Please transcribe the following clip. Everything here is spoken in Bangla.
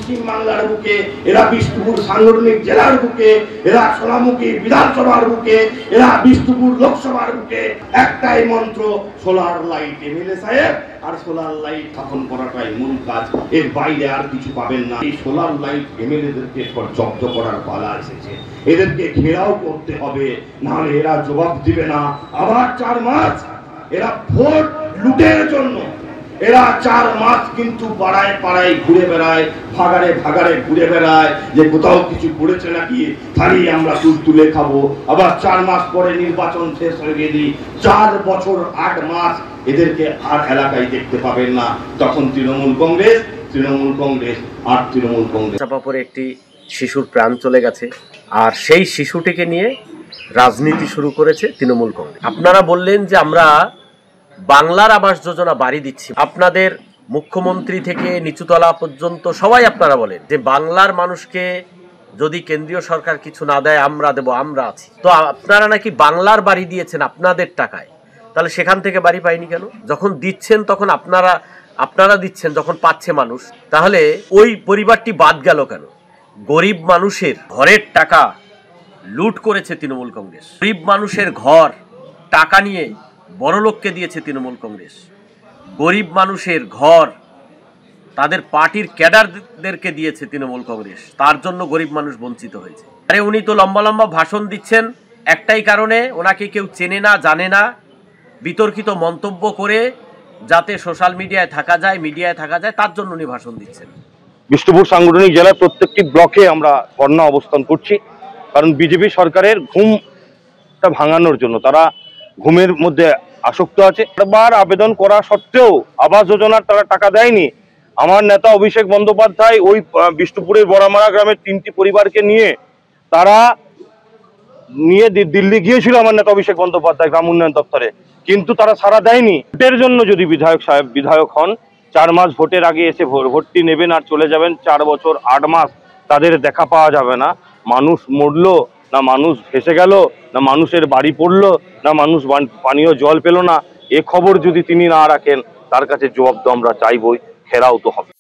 পশ্চিম বাংলার বুকে, এরা বিষ্ণুপুর সাংগঠনিক জেলার বুকে, এরা সোনামুখী বিধানসভার বুকে, এরা বিষ্ণুপুর লোকসভার বুকে একটাই মন্ত্র, সোলার লাইট। এমএলএ সাহেব আর সোলার লাইট স্থাপন করাটাই মূল কাজ, এর বাইরে আর কিছু পাবেন না। এই সোলার লাইট এমএলএদেরকে জব্দ করার পালা এসেছে, এদেরকে ঘেরাও করতে হবে, নাহলে এরা জবাব দিবে না। আবার 4 মাস এরা ভোট লুটের জন্য এরা 4 মাস কিন্তু পাড়ায় পাড়ায় ঘুরে বেড়ায়, ভাগাড়ে ভাগাড়ে ঘুরে বেড়ায় যে কোথাও কিছু পড়েছে নাকি, তাহলে আমরা তুলে খাবো। আবার 4 মাস পরে নির্বাচন শেষ হয়ে গেলি 4 বছর 8 মাস এদেরকে আর এলাকায় দেখতে পাবেন না। তখন তৃণমূল কংগ্রেস আর তৃণমূল কংগ্রেস। চাপাপুরে একটি শিশুর প্রাণ চলে গেছে, আর সেই শিশুটিকে নিয়ে রাজনীতি শুরু করেছে তৃণমূল কংগ্রেস। আপনারা বললেন যে আমরা বাংলার আবাস যোজনা বাড়ি দিচ্ছি, আপনাদের মুখ্যমন্ত্রী থেকে নিচুতলা পর্যন্ত সবাই আপনারা বলেন যে বাংলার মানুষকে যদি কেন্দ্রীয় সরকার কিছু না দেয় আমরা দেব, আমরা আছি। তো আপনারা নাকি বাংলার বাড়ি দিয়েছেন আপনাদের টাকায়, তাহলে সেখান থেকে বাড়ি পাইনি কেন? যখন দিচ্ছেন তখন আপনারা দিচ্ছেন, যখন পাচ্ছে মানুষ, তাহলে ওই পরিবারটি বাদ গেল কেন? গরিব মানুষের ঘরের টাকা লুট করেছে তৃণমূল কংগ্রেস, গরিব মানুষের ঘর টাকা নিয়ে বড়লোককে দিয়েছে তৃণমূল কংগ্রেস, গরিব মানুষের ঘর তাদের পার্টির ক্যাডারদেরকে দিয়েছে তৃণমূল কংগ্রেস, তার জন্য গরিব মানুষ বঞ্চিত হয়েছে। আরে উনি তো লম্বা লম্বা ভাষণ দিচ্ছেন একটাই কারণে, ওনাকে কেউ চেনে না, জানে না, বিতর্কিত মন্তব্য করে যাতে সোশ্যাল মিডিয়ায় থাকা যায়, তার জন্য উনি ভাষণ দিচ্ছেন। বিষ্ণুপুর সাংগঠনিক জেলার প্রত্যেকটি ব্লকে আমরা ধর্ণা অবস্থান করছি, কারণ বিজেপি সরকারের ঘুমটা ভাঙানোর জন্য তারা ঘুমের মধ্যে আসক্ত আছে। বারবার আবেদন করা সত্ত্বেও আবাস যোজনার তারা টাকা দেয়নি। আমার নেতা অভিষেক বন্দ্যোপাধ্যায় ওই বিষ্ণুপুরের বড়ামারা গ্রামের 3টি পরিবারকে নিয়ে দিল্লি গিয়েছিল আমার নেতা অভিষেক বন্দ্যোপাধ্যায় গ্রাম উন্নয়ন দপ্তরে, কিন্তু তারা সাড়া দেয়নি। ভোটের জন্য যদি বিধায়ক হন, 4 মাস ভোটের আগে এসে ভোটটি নেবেন আর চলে যাবেন, 4 বছর 8 মাস তাদের দেখা পাওয়া যাবে না। মানুষ মরলো না, মানুষ ভেসে গেল না, মানুষের বাড়ি পড়লো না, মানুষ পানীয় জল পেল না, এ খবর যদি তিনি না রাখেন, তার কাছে জবাব তো আমরা চাইবই, ঘেরাও তো হবে।